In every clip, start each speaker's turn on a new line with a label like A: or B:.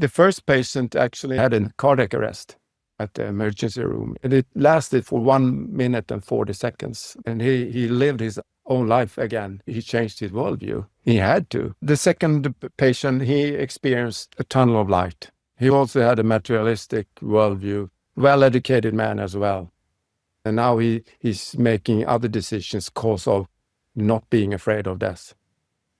A: The first patient actually had a cardiac arrest at the emergency room, and it lasted for 1 minute and 40 seconds. And he lived his own life again. He changed his worldview. He had to. The second patient, he experienced a tunnel of light. He also had a materialistic worldview, well-educated man as well. And now he's making other decisions because of not being afraid of death.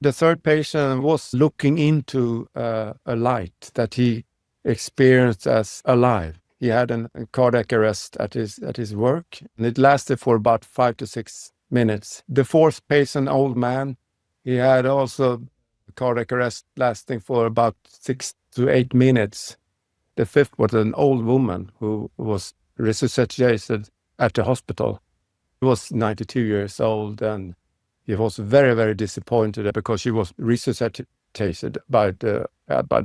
A: The third patient was looking into a light that he experienced as alive. He had a cardiac arrest at his work, and it lasted for about 5 to 6 minutes. The fourth patient, old man, he had also a cardiac arrest lasting for about 6 to 8 minutes. The fifth was an old woman who was resuscitated at the hospital. She was 92 years old, and he was very, very disappointed because she was resuscitated by the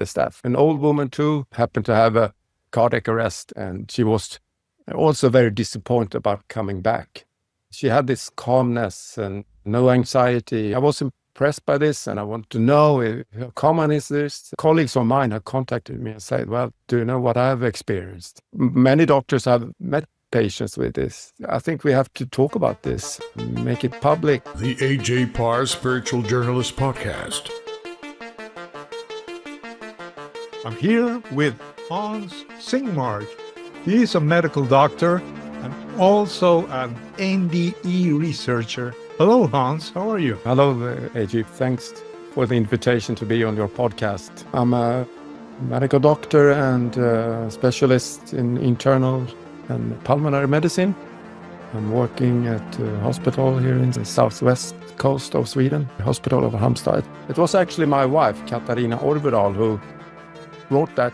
A: staff. An old woman too happened to have a cardiac arrest, and she was also very disappointed about coming back. She had this calmness and no anxiety. I was impressed by this, and I want to know how common is this. Colleagues of mine have contacted me and said, well, do you know what I've experienced? Many doctors have met patients with this. I think we have to talk about this, make it public.
B: The A.J. Parr Spiritual Journalist Podcast.
C: I'm here with Hans Zingmark. He is a medical doctor and also an NDE researcher. Hello, Hans. How are you?
A: Hello, AJ. Thanks for the invitation to be on your podcast. I'm a medical doctor and specialist in internal and pulmonary medicine. I'm working at a hospital here in the southwest coast of Sweden, the Hospital of Halmstad. It was actually my wife, Katarina Orvedal, who brought that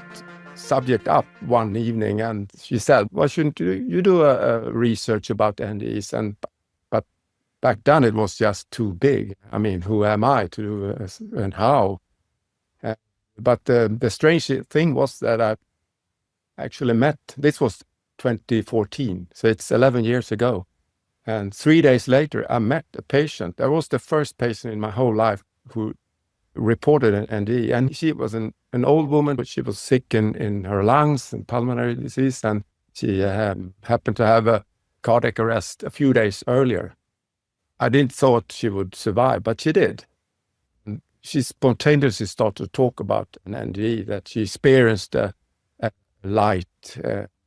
A: subject up one evening, and she said, why shouldn't you do a research about NDEs? But back then it was just too big. I mean, who am I to do and how? But the strange thing was that I actually met, this was 2014, so it's 11 years ago. And 3 days later, I met a patient. That was the first patient in my whole life who reported an NDE. And she was an old woman, but she was sick in her lungs and pulmonary disease. And she happened to have a cardiac arrest a few days earlier. I didn't thought she would survive, but she did. And she spontaneously started to talk about an NDE, that she experienced a light,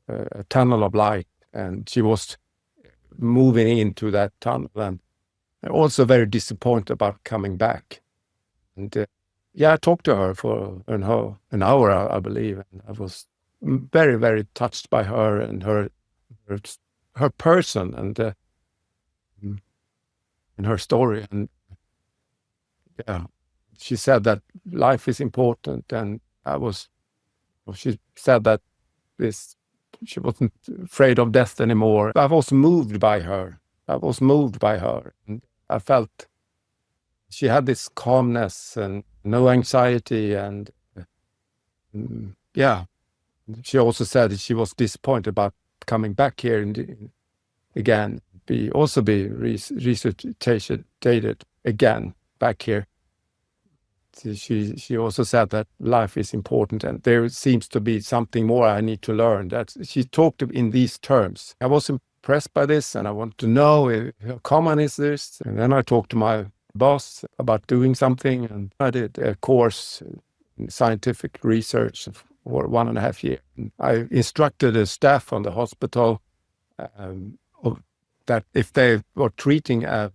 A: a tunnel of light, and she was moving into that tunnel, and also very disappointed about coming back. And I talked to her for an hour, I believe, and I was very, very touched by her and her person and her story. And she said that life is important, and she said that she wasn't afraid of death anymore. I was moved by her. And I felt she had this calmness and no anxiety. And she also said that she was disappointed about coming back here again, be resuscitated again back here. She also said that life is important, and there seems to be something more I need to learn. That she talked in these terms. I was impressed by this, and I want to know how common is this. And then I talked to my boss about doing something, and I did a course in scientific research for 1.5 years. I instructed the staff on the hospital that if they were treating a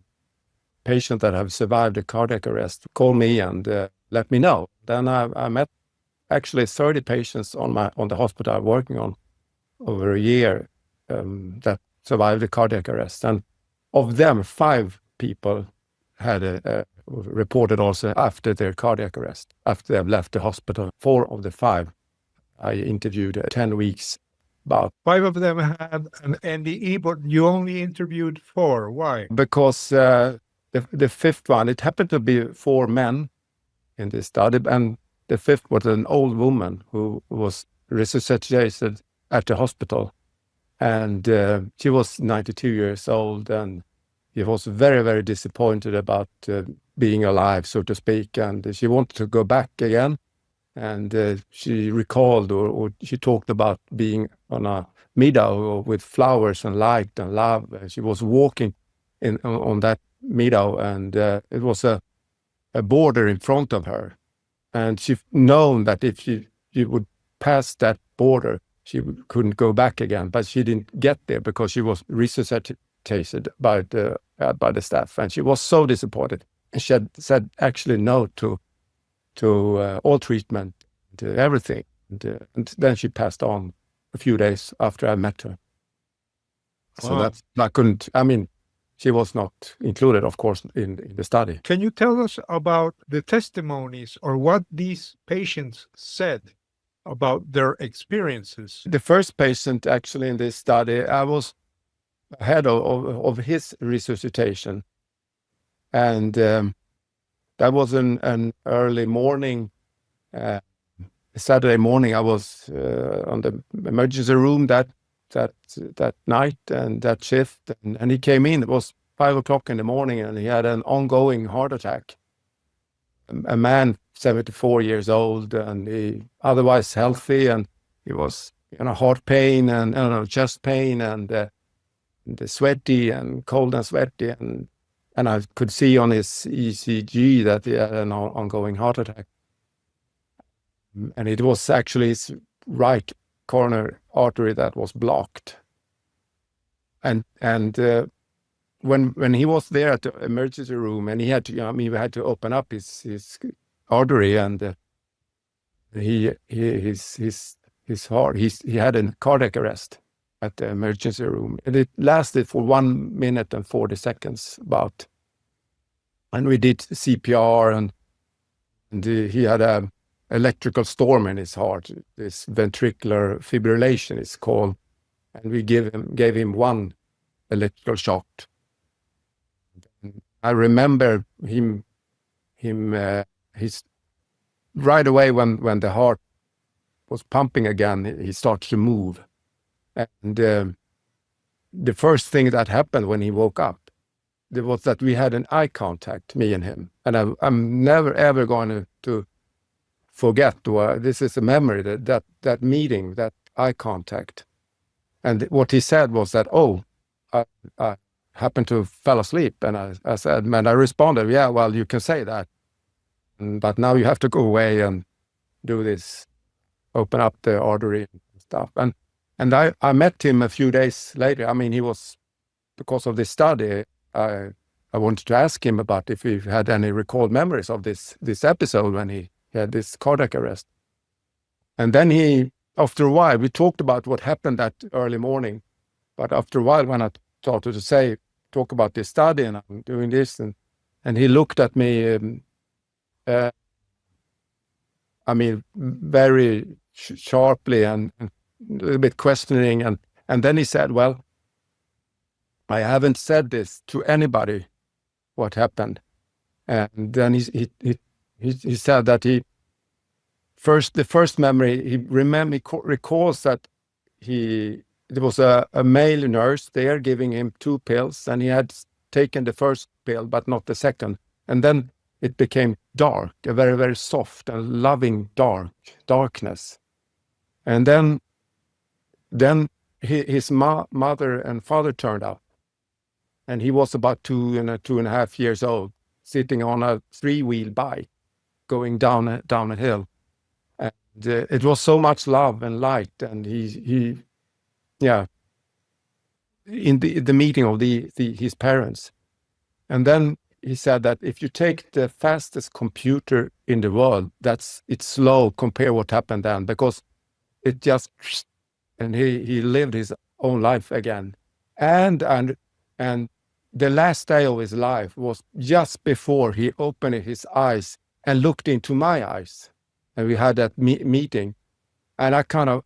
A: patient that have survived a cardiac arrest, call me and let me know. Then I met actually 30 patients on the hospital I'm working on over a year that survived a cardiac arrest. And of them, 5 people had reported also after their cardiac arrest, after they've left the hospital. 4 of the 5 I interviewed 10 weeks about.
C: 5 of them had an NDE, but you only interviewed 4. Why?
A: Because the fifth one, it happened to be 4 men in this study, and the fifth was an old woman who was resuscitated at the hospital. And she was 92 years old, and she was very, very disappointed about being alive, so to speak. And she wanted to go back again. and she recalled or she talked about being on a meadow with flowers and light and love. She was walking on that meadow, and it was a border in front of her, and she known that if she would pass that border, she couldn't go back again. But she didn't get there because she was resuscitated by the staff, and she was so disappointed. And she had said actually no to all treatment, to everything, and then she passed on a few days after I met her. So
C: Wow.
A: I couldn't. I mean, she was not included, of course, in the study.
C: Can you tell us about the testimonies or what these patients said about their experiences?
A: The first patient actually in this study, I was ahead of his resuscitation, and that was an early morning, Saturday morning. I was on the emergency room that night and that shift, and he came in. It was 5 o'clock in the morning, and he had an ongoing heart attack. A man, 74 years old, and he otherwise healthy, and he was heart pain and chest pain and sweaty and cold and sweaty, and I could see on his ECG that he had an ongoing heart attack, and it was actually his right coronary artery that was blocked. And when he was there at the emergency room, and he had to, we had to open up his artery, and his heart, he had a cardiac arrest at the emergency room, and it lasted for 1 minute and 40 seconds about. And we did CPR, and he had a electrical storm in his heart. This ventricular fibrillation is called, and we gave him one electrical shock. I remember he's right away when the heart was pumping again, he started to move, and the first thing that happened when he woke up, there was that we had an eye contact, me and him, and I'm never ever going to forget. This is a memory, that meeting, that eye contact. And what he said was that, I happened to fall asleep, and I said, and I responded, yeah, well, you can say that, but now you have to go away and do this, open up the artery and stuff. And I met him a few days later. I mean, he was, because of this study, I wanted to ask him about if he had any recalled memories of this episode when he had this cardiac arrest. And then after a while, we talked about what happened that early morning. But after a while, when I started to talk about this study and I'm doing this, and he looked at me, very sharply and a little bit questioning. And then he said, well, I haven't said this to anybody, what happened. And then he said that the first memory, he recalls that there was a male nurse there giving him 2 pills, and he had taken the first pill, but not the second. And then it became dark, a very, very soft and loving darkness. And then his mother and father turned up, and he was about 2.5 years old, sitting on a 3-wheel bike, going down a hill. And it was so much love and light, and he in the meeting of his parents. And then he said that if you take the fastest computer in the world, it's slow compared what happened then, because it just, and he lived his own life again. And the last day of his life was just before he opened his eyes and looked into my eyes. And we had that meeting. And I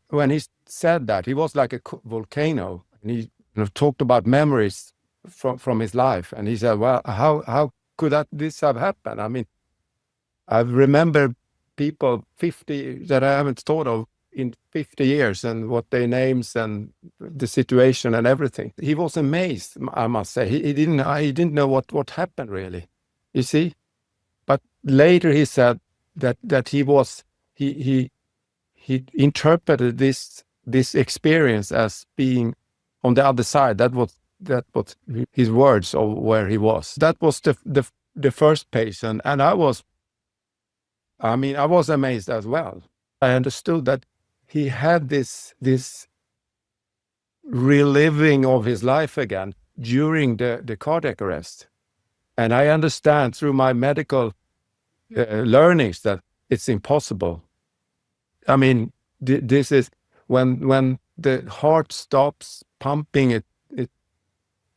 A: when he said that, he was like a volcano. And he talked about memories from his life. And he said, well, how could this have happened? I mean, I remember people 50 that I haven't thought of in 50 years, and what their names and the situation and everything. He was amazed, I must say. He didn't know what happened really, you see. But later he said that he he interpreted this experience as being on the other side. That was his words of where he was. That was the first patient, and I was amazed as well. I understood that he had this reliving of his life again during the cardiac arrest. And I understand through my medical learnings that it's impossible. I mean, this is when the heart stops pumping, it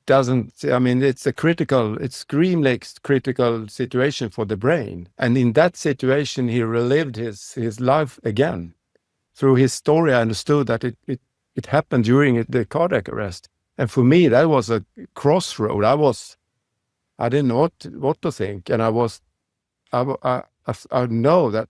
A: doesn't, I mean, it's extremely critical situation for the brain. And in that situation, he relived his life again. Through his story, I understood that it happened during the cardiac arrest. And for me, that was a crossroad. I didn't know what to think. And I know that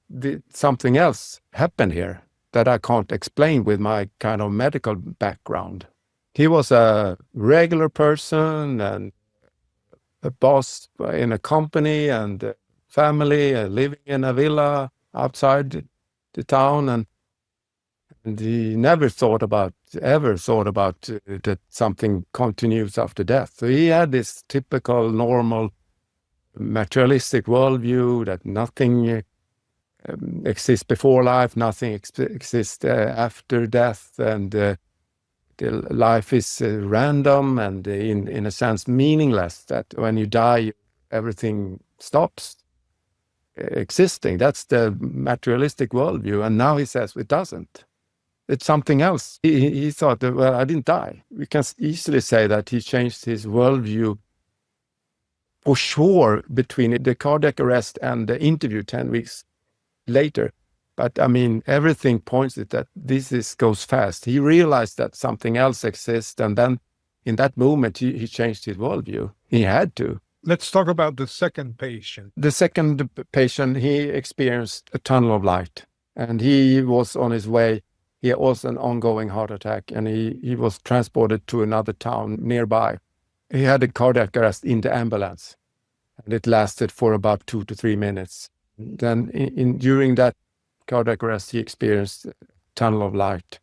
A: something else happened here that I can't explain with my kind of medical background. He was a regular person and a boss in a company and a family, living in a villa outside the town, and he never ever thought about that something continues after death. So he had this typical, normal, materialistic worldview that nothing exists before life, nothing exists after death, and the life is random and in a sense meaningless, that when you die, everything stops existing. That's the materialistic worldview. And now he says it doesn't. It's something else. He thought that, well, I didn't die. We can easily say that he changed his worldview for sure between the cardiac arrest and the interview 10 weeks later. But I mean, everything points to that this goes fast. He realized that something else exists, and then in that moment, he changed his worldview. He had to.
C: Let's talk about the second patient.
A: The second patient, he experienced a tunnel of light, and he was on his way. He had also an ongoing heart attack, and he was transported to another town nearby. He had a cardiac arrest in the ambulance, and it lasted for about 2 to 3 minutes. Then during that cardiac arrest, he experienced a tunnel of light,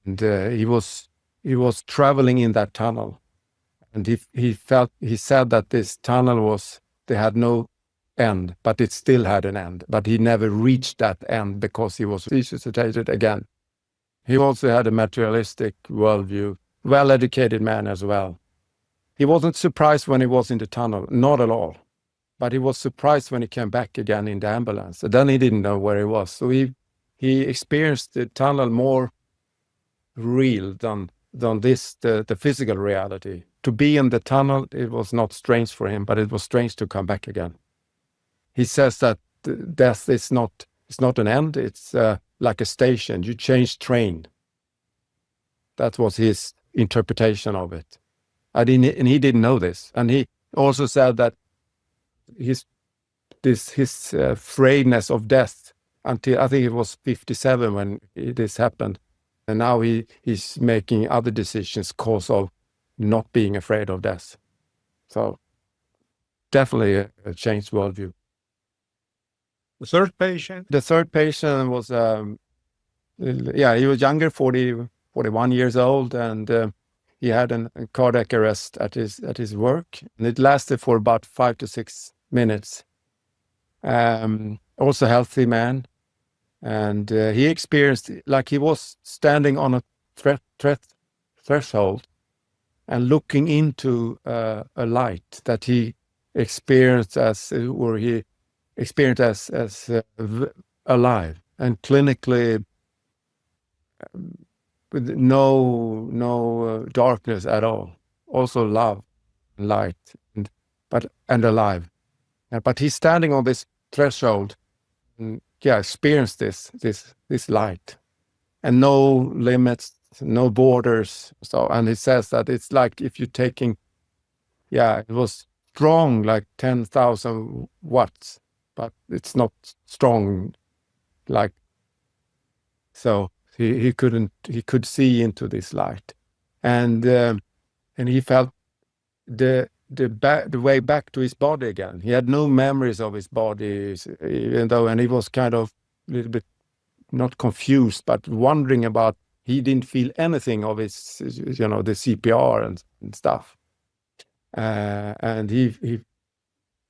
A: and he was traveling in that tunnel, and he said that this tunnel they had no end, but it still had an end, but he never reached that end because he was resuscitated again. He also had a materialistic worldview, well-educated man as well. He wasn't surprised when he was in the tunnel, not at all. But he was surprised when he came back again in the ambulance. And then he didn't know where he was. So he experienced the tunnel more real than the physical reality. To be in the tunnel, it was not strange for him, but it was strange to come back again. He says that death is not an end. It's like a station. You change train. That was his interpretation of it. And he didn't know this. And he also said that his afraidness of death until I think it was 57 when this happened, and now he's making other decisions because of not being afraid of death. So definitely a changed worldview.
C: The third patient?
A: The third patient was he was younger, 41 years old, and he had a cardiac arrest at his work, and it lasted for about 5 to 6 minutes. Also a healthy man, and he experienced like he was standing on a threshold and looking into a light that he experienced as alive and clinically with no darkness at all. Also love, light, and alive. But he's standing on this threshold and experienced this light, and no limits, no borders. So, and he says that it's like if you're taking, it was strong, like 10,000 watts, but it's not strong, like, so he could see into this light, and he felt the way back to his body again. He had no memories of his body, even though, and he was kind of little bit, not confused, but wondering about, he didn't feel anything of his, the CPR and stuff. And he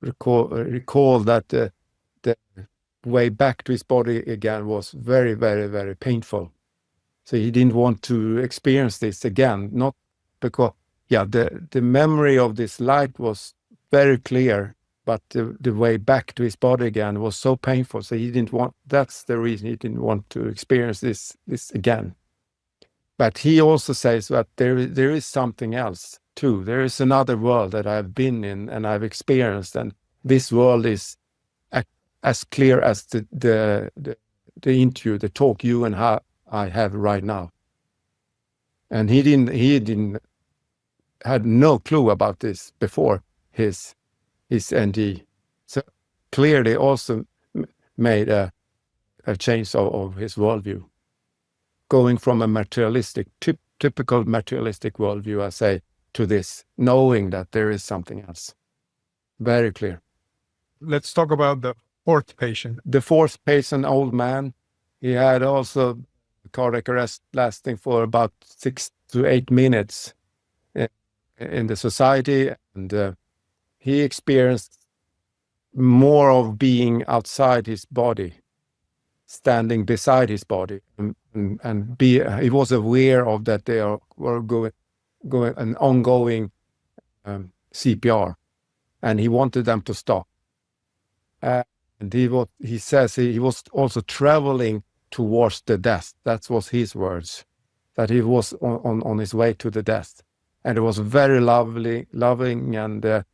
A: recalled that the way back to his body again was very, very, very painful. So he didn't want to experience this again, not because, the memory of this light was very clear, but the way back to his body again was so painful. So he didn't want, that's the reason he didn't want to experience this again. But he also says that there is something else too. There is another world that I've been in and I've experienced, and this world is as clear as the interview, the talk you and I have right now. And he had no clue about this before his NDE. So clearly also made a change of his worldview, going from a materialistic, typical materialistic worldview, I say, to this, knowing that there is something else. Very clear.
C: Let's talk about the fourth patient.
A: The fourth patient, old man, he had also cardiac arrest lasting for about 6 to 8 minutes in the society, and he experienced more of being outside his body, standing beside his body, and he was aware of that they were going an ongoing CPR, and he wanted them to stop. And he says he was also traveling towards the death. That was his words, that he was on his way to the death. And it was very loving and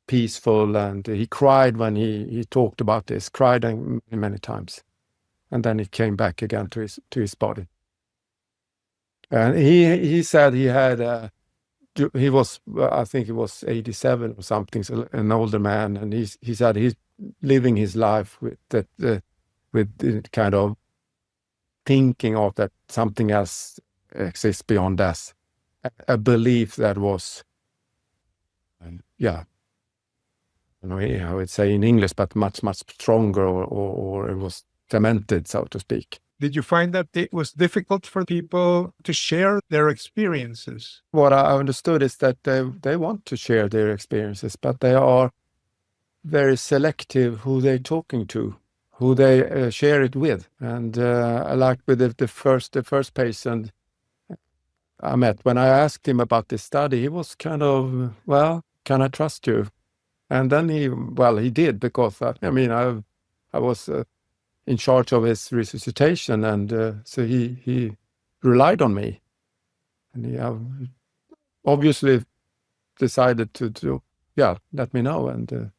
A: peaceful. And he cried when he talked about this, cried many times. And then he came back again to his body. And he said he had, he was, I think he was 87 or something, so an older man. And he said he's living his life with the kind of thinking of that something else exists beyond death, a belief that was, I would say in English, but much, much stronger, or it was cemented, so to speak.
C: Did you find that it was difficult for people to share their experiences?
A: What I understood is that they want to share their experiences, but they are very selective who they're talking to, who they share it with. And like with the first patient I met, when I asked him about this study, he was kind of, well, can I trust you? And then he did, because I was in charge of his resuscitation, and so he relied on me, and he obviously decided to let me know, and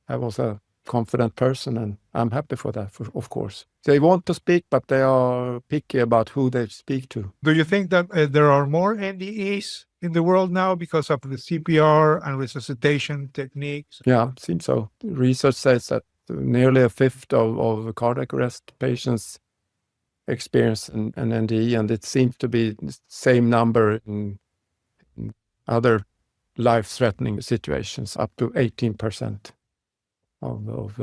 A: I was a confident person, and I'm happy for that, of course. They want to speak, but they are picky about who they speak to.
C: Do you think that there are more NDEs in the world now because of the CPR and resuscitation techniques?
A: Yeah, it seems so. Research says that nearly a fifth of cardiac arrest patients experience an NDE, and it seems to be the same number in other life-threatening situations, up to 18% of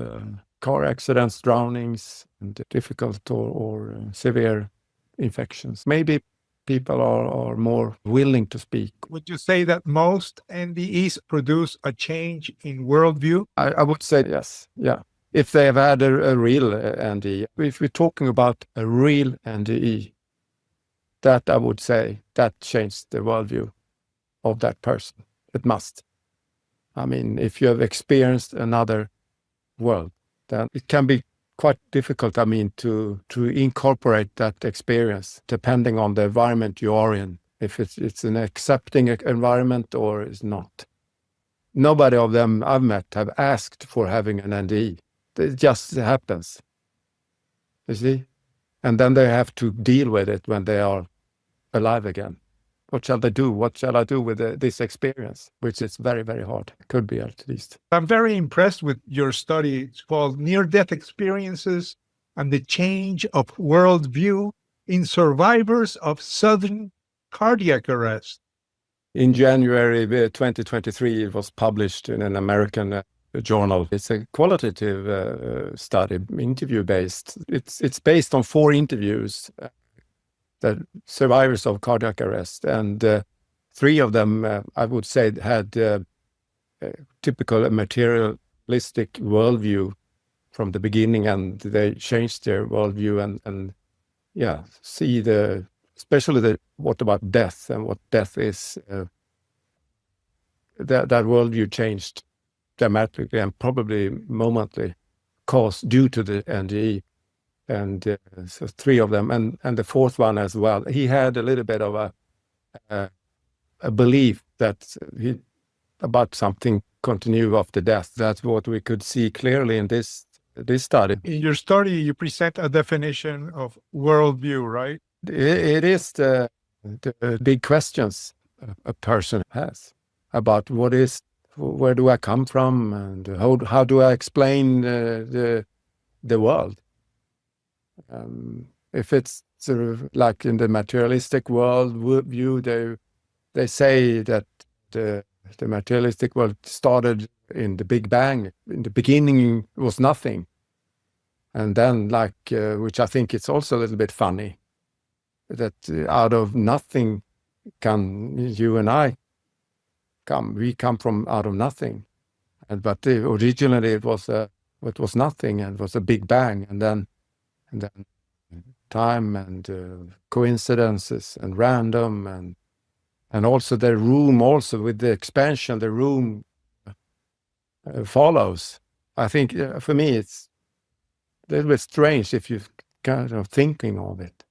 A: car accidents, drownings, and difficult or severe infections. Maybe people are more willing to speak.
C: Would you say that most NDEs produce a change in worldview?
A: I would say yes, yeah. If they have had a real NDE. If we're talking about a real NDE, that I would say that changed the worldview of that person. It must. I mean, if you have experienced another world, then it can be quite difficult, to incorporate that experience, depending on the environment you are in, if it's an accepting environment or is not. Nobody of them I've met have asked for having an NDE. It just happens, you see? And then they have to deal with it when they are alive again. What shall they do? What shall I do with this experience? Which is very, very hard. It could be, at least.
C: I'm very impressed with your study. It's called Near-Death Experiences and the Change of Worldview in Survivors of Sudden Cardiac Arrest.
A: In January 2023, it was published in an American journal. It's a qualitative study, interview-based. It's based on 4 interviews that survivors of cardiac arrest, and 3 of them, I would say, had typical materialistic worldview from the beginning, and they changed their worldview and see especially what about death and what death is. That worldview changed dramatically and probably momently, due to the NDE. And so 3 of them, and the 4th one as well. He had a little bit of a belief that about something continue after death. That's what we could see clearly in this study.
C: In your study, you present a definition of worldview, right?
A: It is the big questions a person has about where do I come from, and how do I explain the world. If it's sort of like in the materialistic world view, they say that the materialistic world started in the Big Bang. In the beginning, it was nothing, and then, which I think it's also a little bit funny, that out of nothing can you and I come. We come from out of nothing, but originally it was nothing, and it was a Big Bang, and then time and coincidences and random and also the room, also with the expansion, the room follows. I think for me it's a little bit strange if you kind of thinking of it.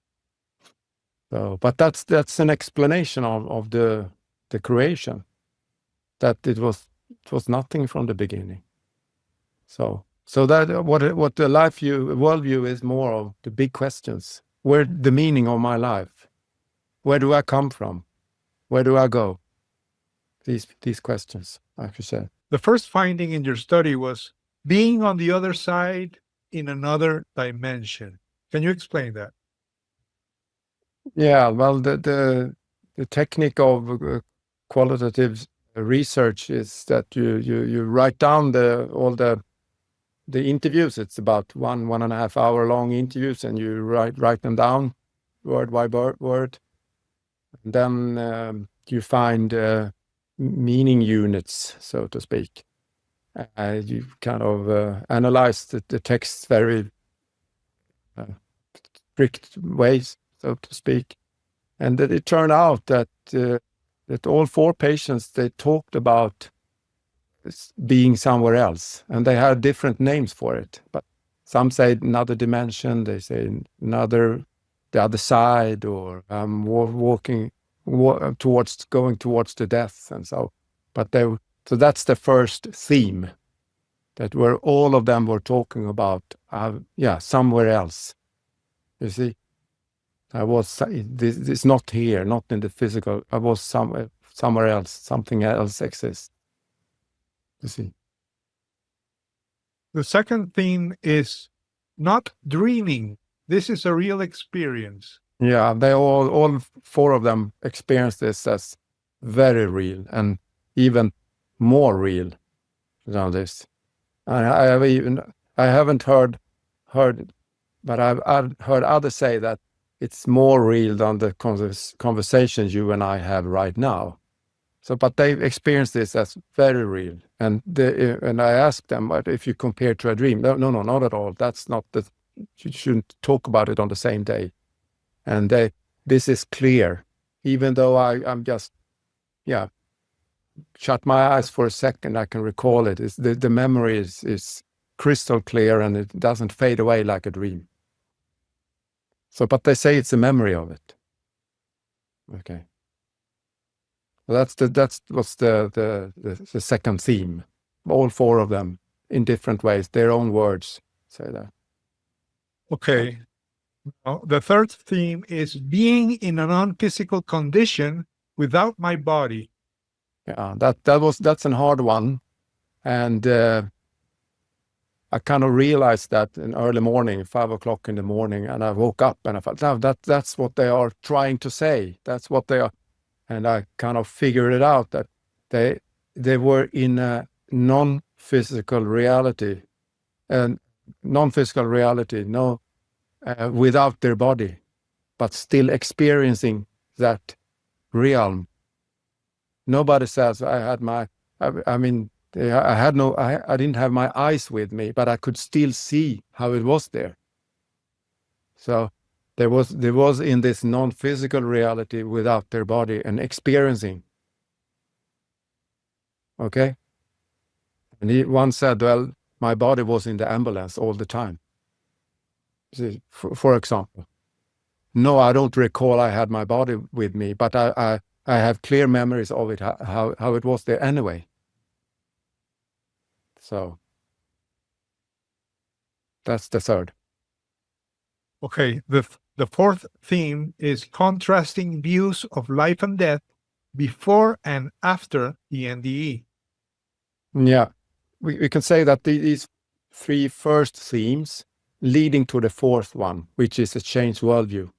A: So, but that's an explanation of the creation, that it was nothing from the beginning. So that what the worldview is more of the big questions. Where the meaning of my life? Where do I come from? Where do I go? These questions, I should say.
C: The first finding in your study was being on the other side in another dimension. Can you explain that?
A: Yeah, well, the technique of qualitative research is that you write down all the interviews. It's about 1.5 hour long interviews, and you write them down word by word. And then you find meaning units, so to speak. You kind of analyze the text very strict ways, so to speak. And that it turned out that all 4 patients, they talked about being somewhere else, and they had different names for it. But some say another dimension, they say the other side, or going towards the death, and so. But so that's the first theme, that where all of them were talking about, somewhere else. You see, it's not here, not in the physical. I was somewhere else. Something else exists. You see.
C: The second theme is not dreaming. This is a real experience.
A: Yeah, they all 4 of them experienced this as very real, and even more real than this. I haven't heard, but I've heard others say that it's more real than the conversations you and I have right now. So, but they experienced this as very real, and I asked them, but if you compare to a dream, no, not at all. That's not you shouldn't talk about it on the same day. And this is clear, even though I'm just, shut my eyes for a second, I can recall it. The memory is crystal clear, and it doesn't fade away like a dream. So, but they say it's a memory of it. Okay. Well, that's what's the second theme. All 4 of them, in different ways, their own words say that.
C: Okay. Now, the third theme is being in a non-physical condition without my body.
A: Yeah, that's a hard one, and I kind of realized that in early morning, 5 o'clock in the morning, and I woke up and I thought, that's what they are trying to say. That's what they are, and I kind of figured it out, that they were in a physical reality and non-physical reality, without their body, but still experiencing that realm. Nobody says I didn't have my eyes with me, but I could still see how it was there. So there was in this non-physical reality without their body and experiencing. Okay? And he once said, well, my body was in the ambulance all the time. See, for example. No, I don't recall I had my body with me, but I have clear memories of it, how it was there anyway. So that's the third.
C: Okay, the fourth theme is contrasting views of life and death before and after the NDE.
A: Yeah, we can say that these three first themes leading to the fourth one, which is a changed worldview.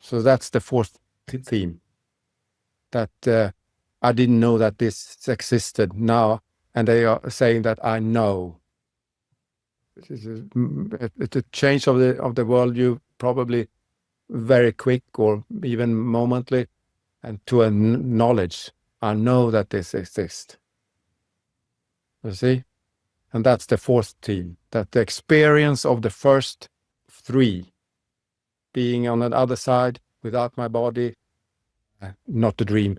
A: So that's the fourth theme, that I didn't know that this existed now, and they are saying that I know. It's a change of the worldview, probably very quick or even momently, and to a knowledge. I know that this exists. You see? And that's the fourth theme, that the experience of the first three, being on the other side without my body, not a dream,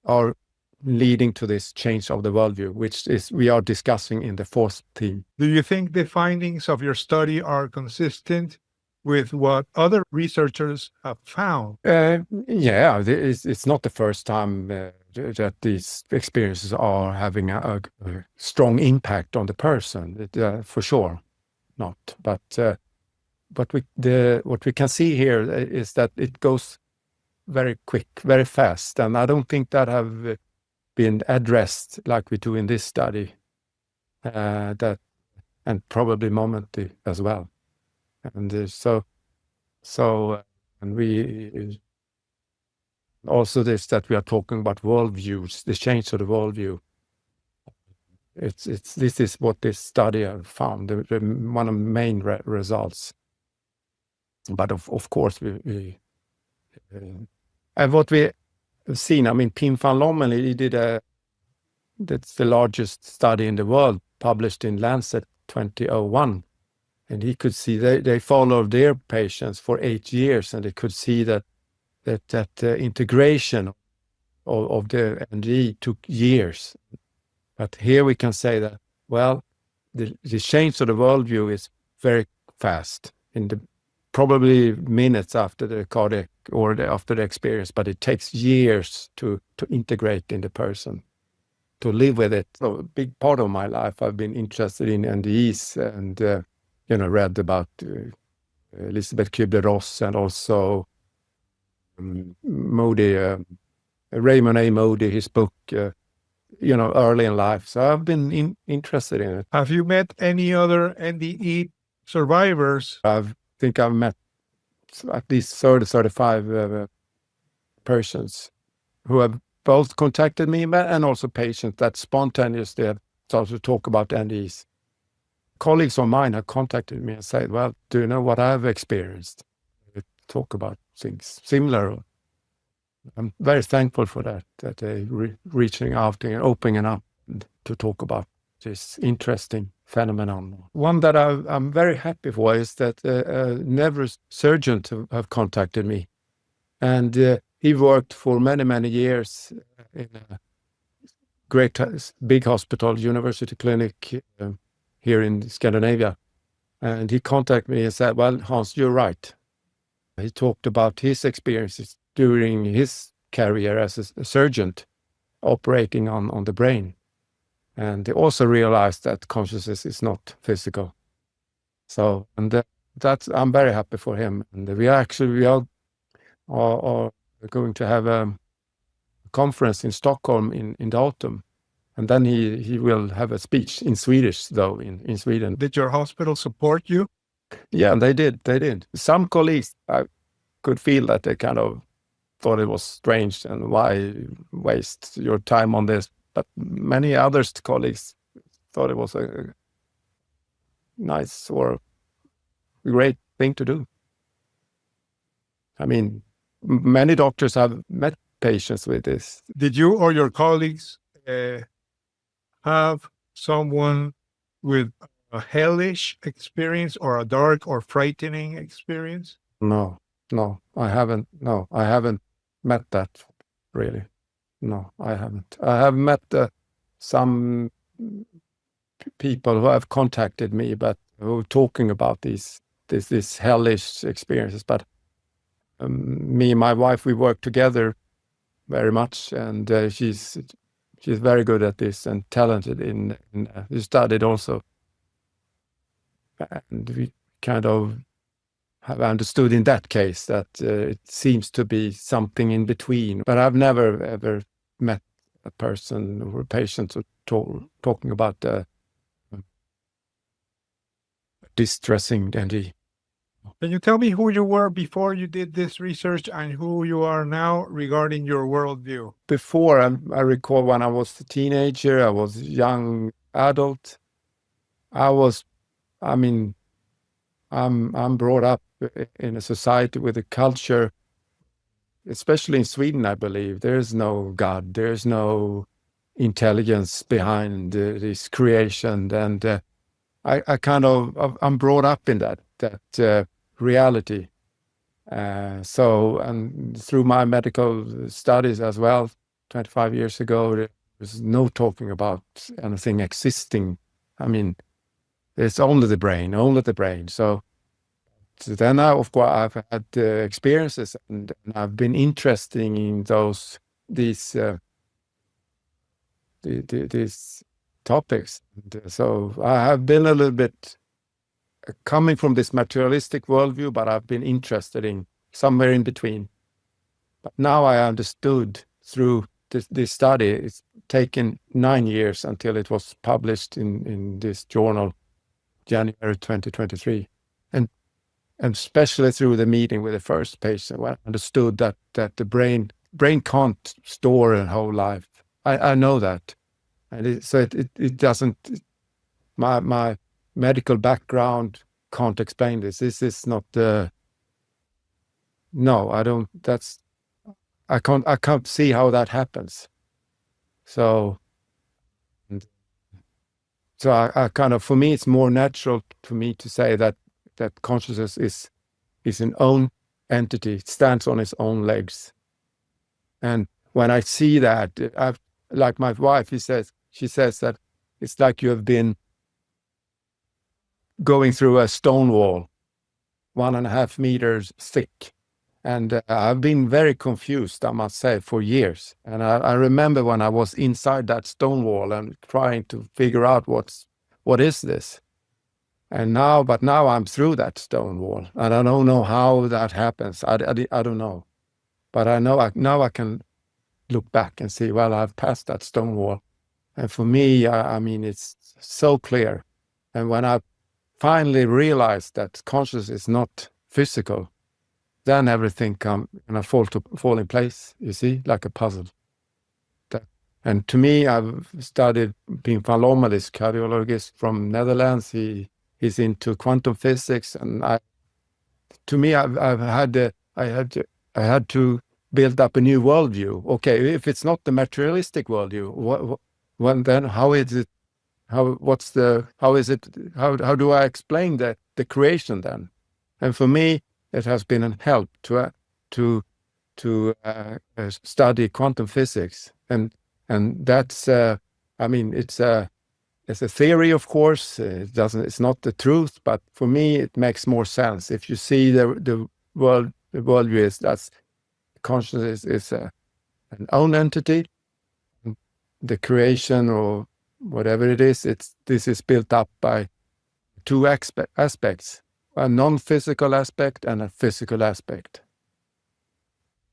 A: are leading to this change of the worldview, which is we are discussing in the fourth theme.
C: Do you think the findings of your study are consistent with what other researchers have found?
A: Yeah, it's not the first time that these experiences are having a strong impact on the person, for sure not. But what we can see here is that it goes very quick, very fast, and I don't think that have been addressed like we do in this study, and probably momentary as well. And and we also that we are talking about worldviews, the change of the worldview. This is what this study have found, one of the main results. But of course and what we have seen, I mean, Pim van Lommel, he did that's the largest study in the world, published in Lancet 2001. And he could see they followed their patients for 8 years, and they could see that integration of the NDE took years. But here we can say that, well, the change of the worldview is very fast, in the probably minutes after the cardiac or after the experience, but it takes years to integrate in the person, to live with it. So a big part of my life, I've been interested in NDEs and read about Elisabeth Kübler-Ross and also Moody, Raymond A. Moody, his book, early in life. So I've been interested in it.
C: Have you met any other NDE survivors?
A: I think I've met at least 35 persons who have both contacted me and also patients that spontaneously have started to talk about NDEs. Colleagues of mine have contacted me and said, well, do you know what I've experienced? We talk about things similar. I'm very thankful for that they reaching out and opening up to talk about this interesting phenomenon. One that I'm very happy for is that a neurosurgeon have contacted me. And he worked for many, many years in a great, big hospital, university clinic here in Scandinavia. And he contacted me and said, well, Hans, you're right. He talked about his experiences during his career as a surgeon operating on the brain. And he also realized that consciousness is not physical. So, and that's, I'm very happy for him. And we are going to have a conference in Stockholm in the autumn. And then he will have a speech in Swedish, though, in Sweden.
C: Did your hospital support you?
A: Yeah, they did. Some colleagues, I could feel that they kind of thought it was strange and why waste your time on this. but many others colleagues thought it was a nice or great thing to do. I mean, many doctors have met patients with this.
C: Did you or your colleagues have someone with a hellish experience or a dark or frightening experience?
A: No, I haven't. No, I haven't met that really. No, I haven't. I have met some people who have contacted me, but who are talking about these hellish experiences. But me and my wife, we work together very much, and she's very good at this and talented in she studied also, and we kind of have understood in that case that it seems to be something in between. But I've never ever met a person or a patient talking about distressing NDE.
C: Can you tell me who you were before you did this research and who you are now regarding your worldview?
A: Before, I recall when I was a teenager, I was a young adult. I'm brought up in a society with a culture, especially in Sweden, I believe, there's no God, there's no intelligence behind this creation. And I'm brought up in that reality. So, and through my medical studies as well, 25 years ago, there was no talking about anything existing. I mean, it's only the brain. So then of course, I've had experiences, and I've been interested in these topics. And so I have been a little bit coming from this materialistic worldview, but I've been interested in somewhere in between. But now I understood through this study. It's taken 9 years until it was published in this journal, January 2023. And especially through the meeting with the first patient, when I understood that the brain can't store a whole life. I know that. And it doesn't, my medical background can't explain this. This is not no, I don't, I can't see how that happens. So I kind of, for me, it's more natural to me to say that consciousness is an own entity. It stands on its own legs. And when I see that, like my wife, she says that it's like you have been going through a stone wall, 1.5 meters thick. And I've been very confused, I must say, for years. And I remember when I was inside that stone wall and trying to figure out what is this? But now I'm through that stone wall, and I don't know how that happens. I don't know. But I know now I can look back and see, well, I've passed that stone wall. And for me, I mean, it's so clear. And when I finally realized that consciousness is not physical, then everything fall in place, you see, like a puzzle. And to me, I've studied being Palomalis's cardiologist from Netherlands. He's into quantum physics, and I had to build up a new worldview. Okay, if it's not the materialistic worldview, then how is it? How do I explain the creation then? And for me, it has been a help to study quantum physics, and that's I mean, it's a theory, of course. It's not the truth, but for me, it makes more sense. If you see the worldview is that consciousness is an own entity, the creation or whatever it is, this is built up by two aspects, a non-physical aspect and a physical aspect.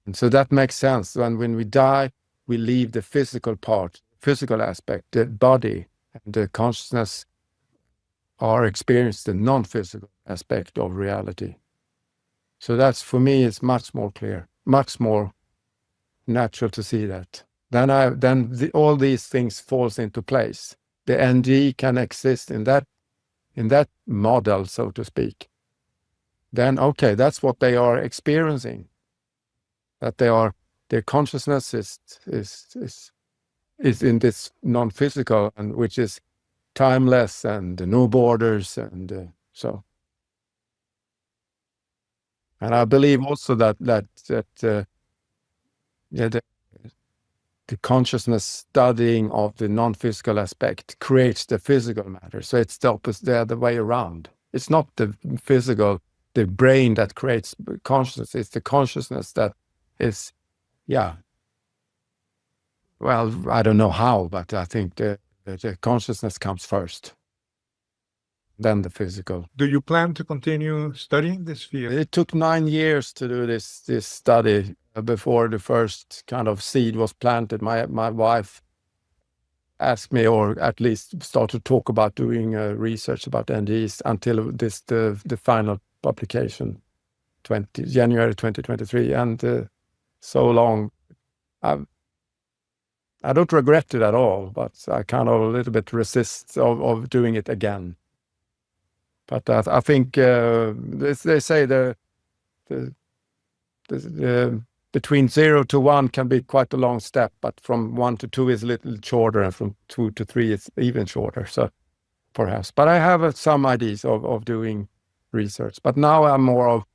A: And so that makes sense. When we die, we leave the physical part, physical aspect, the body, and the consciousness are experienced the non-physical aspect of reality. So that's, for me, it's much more clear, much more natural to see that. then all these things falls into place. The NDE can exist in that model, so to speak. Then okay, that's what they are experiencing. That their consciousness is in this non-physical, and which is timeless and no borders, and so. And I believe also that the consciousness studying of the non-physical aspect creates the physical matter. So it's the opposite, the other way around. It's not the physical, the brain that creates consciousness. It's the consciousness that is, well, I don't know how, but I think the consciousness comes first, then the physical.
C: Do you plan to continue studying this field?
A: It took 9 years to do this study before the first kind of seed was planted. My wife asked me, or at least started to talk about doing research about NDEs until the final publication, January 2023, and so long. I don't regret it at all, but I kind of a little bit resist of doing it again. But I think they say the between 0 to 1 can be quite a long step, but from 1 to 2 is a little shorter, and from 2 to 3 it's even shorter. So perhaps, but I have some ideas of doing research. But now I'm more of,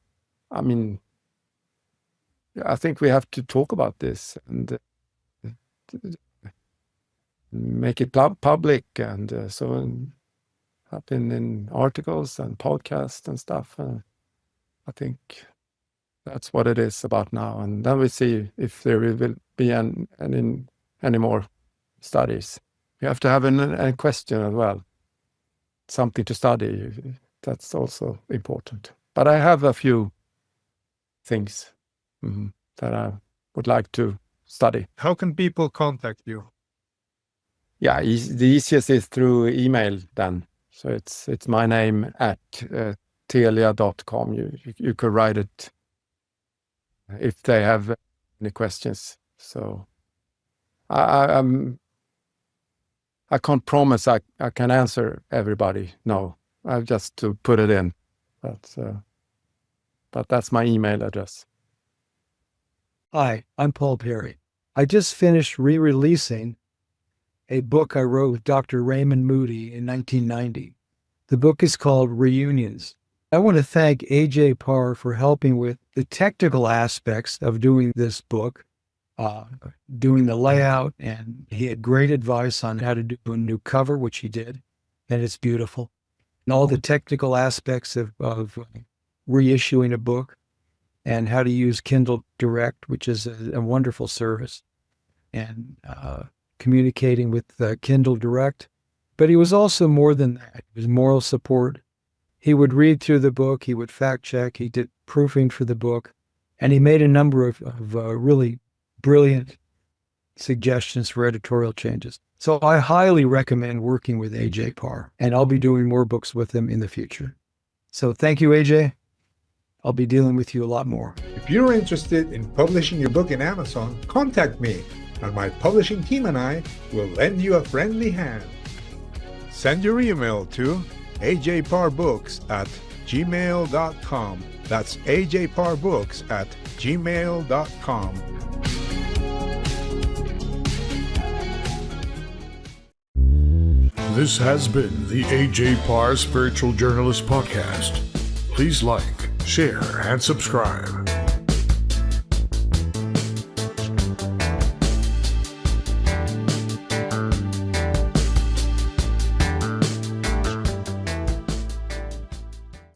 A: I think we have to talk about this and make it public, and so happen in articles and podcasts and stuff. I think that's what it is about now, and then we see if there will be any more studies. You have to have a question as well, something to study. That's also important. But I have a few things that I would like to study.
C: How can people contact you?
A: Yeah, the easiest is through email then. So it's my name at telia.com. You could write it if they have any questions. So I can't promise I can answer everybody. No, I have just to put it in. But that's my email address.
D: Hi, I'm Paul Perry. I just finished re-releasing a book I wrote with Dr. Raymond Moody in 1990. The book is called Reunions. I want to thank AJ Parr for helping with the technical aspects of doing this book, doing the layout, and he had great advice on how to do a new cover, which he did, and it's beautiful. And all the technical aspects of reissuing a book, and how to use Kindle Direct, which is a wonderful service, and communicating with Kindle Direct. But he was also more than that. He was moral support. He would read through the book. He would fact check. He did proofing for the book. And he made a number of really brilliant suggestions for editorial changes. So I highly recommend working with AJ Parr, and I'll be doing more books with him in the future. So thank you, AJ. I'll be dealing with you a lot more.
C: If you're interested in publishing your book in Amazon, contact me, and my publishing team and I will lend you a friendly hand. Send your email to ajparbooks@gmail.com. That's ajparbooks@gmail.com.
B: This has been the AJ Parr Spiritual Journalist Podcast. Please like, share, and subscribe.